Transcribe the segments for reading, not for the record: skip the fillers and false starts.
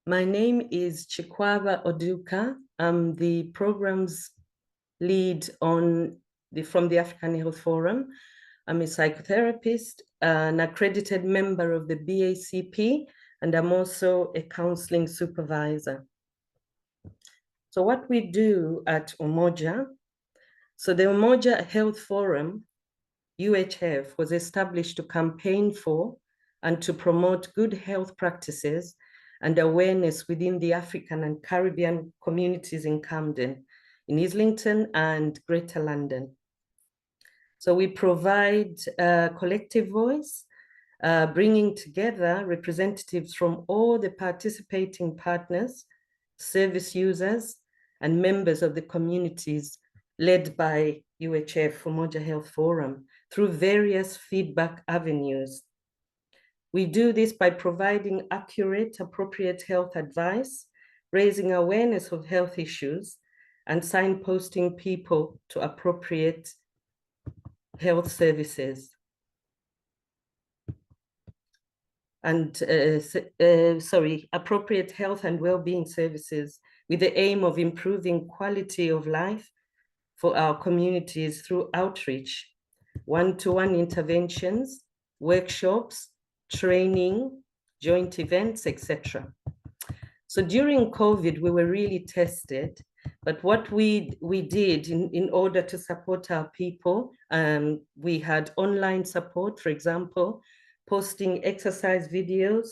My name is Chikwaba Oduka. I'm the programs lead from the African Health Forum. I'm a psychotherapist, an accredited member of the BACP, and I'm also a counseling supervisor. So what we do at Umoja, so the Umoja Health Forum, UHF, was established to campaign for and to promote good health practices and awareness within the African and Caribbean communities in Camden, in Islington and Greater London. So we provide a collective voice, bringing together representatives from all the participating partners, service users, and members of the communities led by UHF, Umoja Health Forum, through various feedback avenues. We do this by providing accurate, appropriate health advice, raising awareness of health issues, and signposting people to appropriate health services. And appropriate health and well-being services with the aim of improving quality of life for our communities through outreach, one-to-one interventions, workshops, training, joint events, etc. So during COVID, we were really tested, but what we did in order to support our people, we had online support, for example, posting exercise videos,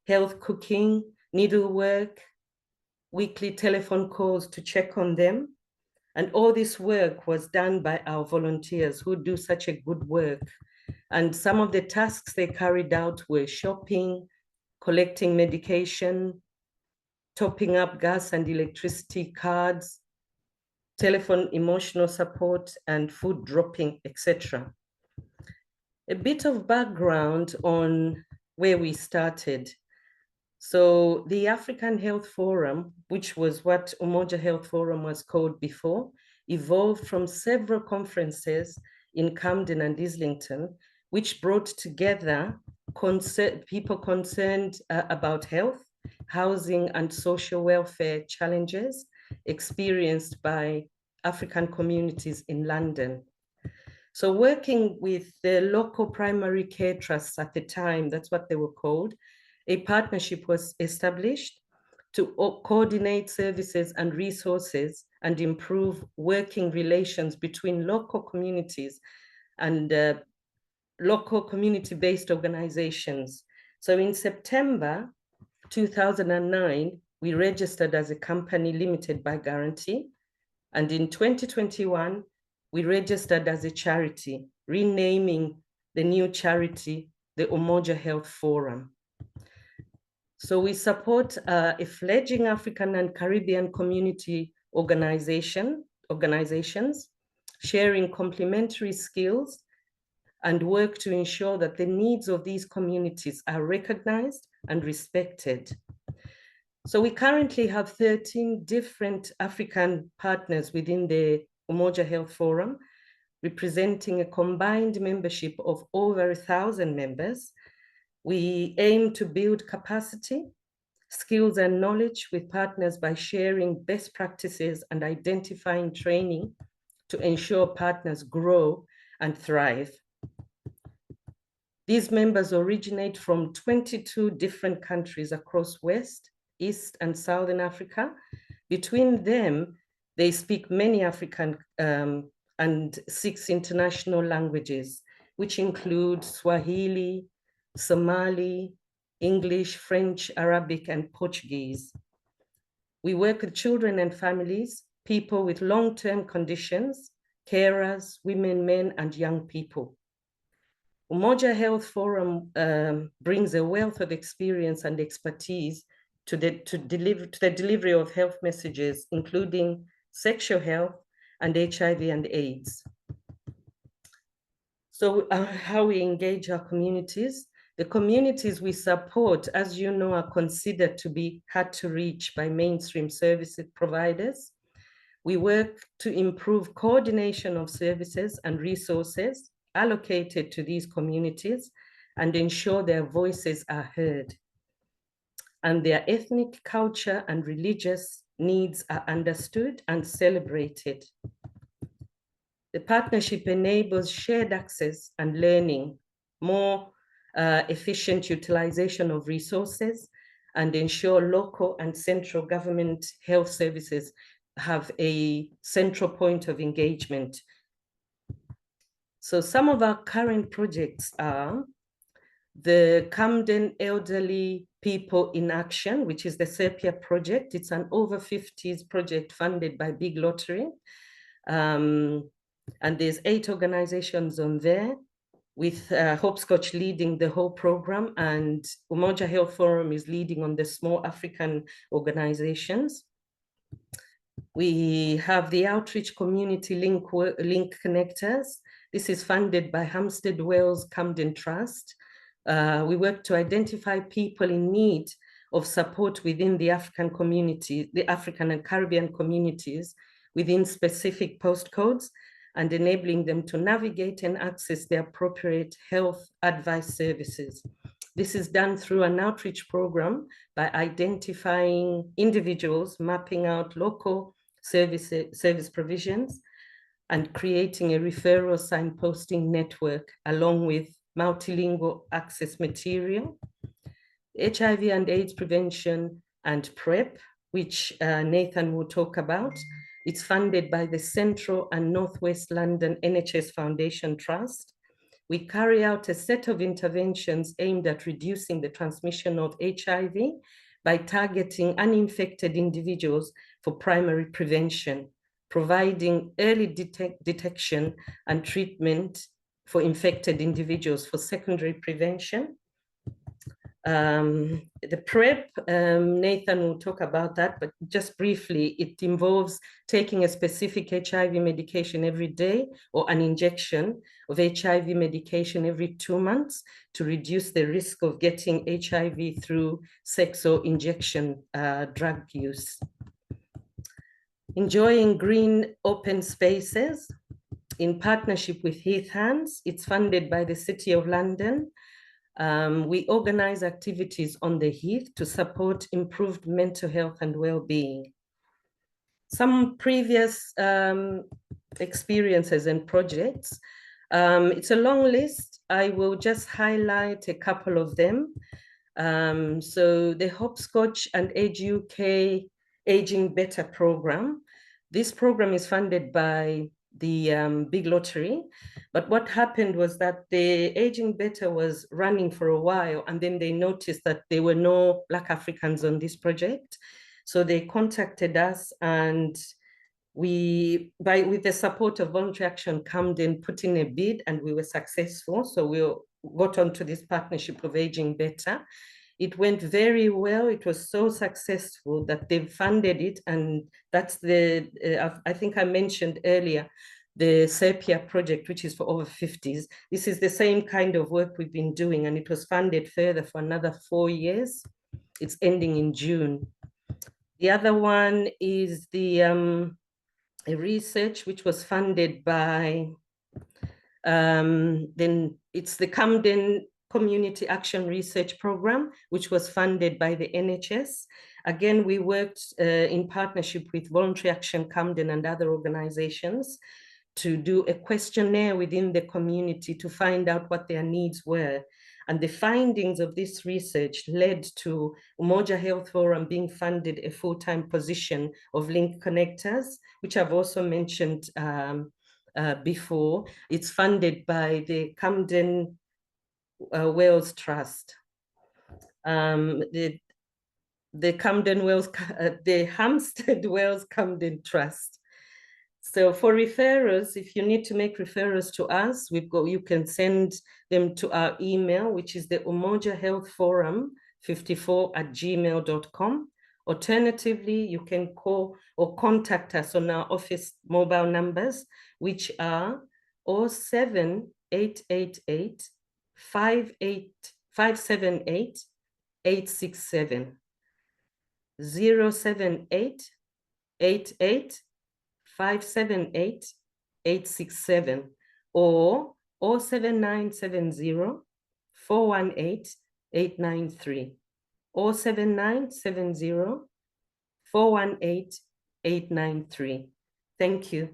health cooking, needlework, weekly telephone calls to check on them. And all this work was done by our volunteers who do such a good work. And some of the tasks they carried out were shopping, collecting medication, topping up gas and electricity cards, telephone emotional support, and food dropping, etc. A bit of background on where we started. So the African Health Forum, which was what Umoja Health Forum was called before, evolved from several conferences in Camden and Islington, which brought together people concerned about health, housing, and social welfare challenges experienced by African communities in London. So working with the local primary care trusts at the time, that's what they were called, a partnership was established to coordinate services and resources and improve working relations between local communities and local community-based organizations. So in September 2009, we registered as a company limited by guarantee. And in 2021, we registered as a charity, renaming the new charity the Umoja Health Forum. So we support a fledgling African and Caribbean community organizations, sharing complementary skills and work to ensure that the needs of these communities are recognized and respected. So we currently have 13 different African partners within the Umoja Health Forum, representing a combined membership of over 1,000 members. We aim to build capacity, skills, and knowledge with partners by sharing best practices and identifying training to ensure partners grow and thrive. These members originate from 22 different countries across West, East, and Southern Africa. Between them, they speak many African and 6 international languages, which include Swahili, Somali, English, French, Arabic, and Portuguese. We work with children and families, people with long-term conditions, carers, women, men, and young people. Umoja Health Forum brings a wealth of experience and expertise to the delivery of health messages, including sexual health and HIV and AIDS. So how we engage our communities. The communities we support, as you know, are considered to be hard to reach by mainstream service providers. We work to improve coordination of services and resources allocated to these communities and ensure their voices are heard. and their ethnic, culture, and religious needs are understood and celebrated. The partnership enables shared access and learning, more efficient utilization of resources, and ensure local and central government health services have a central point of engagement. So some of our current projects are the Camden Elderly People in Action, which is the SEPIA project. It's an over 50s project funded by Big Lottery. And there's 8 organizations on there, with Hopscotch leading the whole program, and Umoja Health Forum is leading on the small African organizations. We have the Outreach Community Link Connectors. This is funded by Hampstead Wells Camden Trust. We work to identify people in need of support within the African community, the African and Caribbean communities within specific postcodes, and enabling them to navigate and access the appropriate health advice services. This is done through an outreach program by identifying individuals, mapping out local service provisions, and creating a referral signposting network along with multilingual access material. HIV and AIDS prevention and PrEP, which Nathan will talk about. It's funded by the Central and Northwest London NHS Foundation Trust. We carry out a set of interventions aimed at reducing the transmission of HIV by targeting uninfected individuals for primary prevention, providing early detection and treatment for infected individuals for secondary prevention. The PrEP, Nathan will talk about that, but just briefly, it involves taking a specific HIV medication every day or an injection of HIV medication every 2 months to reduce the risk of getting HIV through sex or injection drug use. Enjoying green open spaces in partnership with Heath Hands. It's funded by the City of London. We organize activities on the Heath to support improved mental health and well-being. Some previous experiences and projects. It's a long list. I will just highlight a couple of them. So the Hopscotch and Age UK Aging Better program. This program is funded by the Big Lottery. But what happened was that the Aging Better was running for a while, and then they noticed that there were no Black Africans on this project. So they contacted us, and we, with the support of Voluntary Action Camden, put in a bid, and we were successful. So we got onto this partnership of Aging Better. It went very well. It was so successful that they funded it. And that's the, I think I mentioned earlier, the SEPIA project, which is for over 50s. This is the same kind of work we've been doing, and it was funded further for another 4 years. It's ending in June. The other one is the a research which was funded by, then it's the Camden Community Action Research Program, which was funded by the NHS. Again, we worked in partnership with Voluntary Action Camden and other organizations to do a questionnaire within the community to find out what their needs were. And the findings of this research led to Umoja Health Forum being funded a full-time position of link connectors, which I've also mentioned before. It's funded by the Camden Wells Trust. The Camden Wells, the Hampstead Wells Camden Trust. So for referrals, if you need to make referrals to us, you can send them to our email, which is the Umoja Health Forum 54@gmail.com. Alternatively, you can call or contact us on our office mobile numbers, which are 07888 578 867, 078 88 578 867, or 07970 418 893. 07970 418 893. Thank you.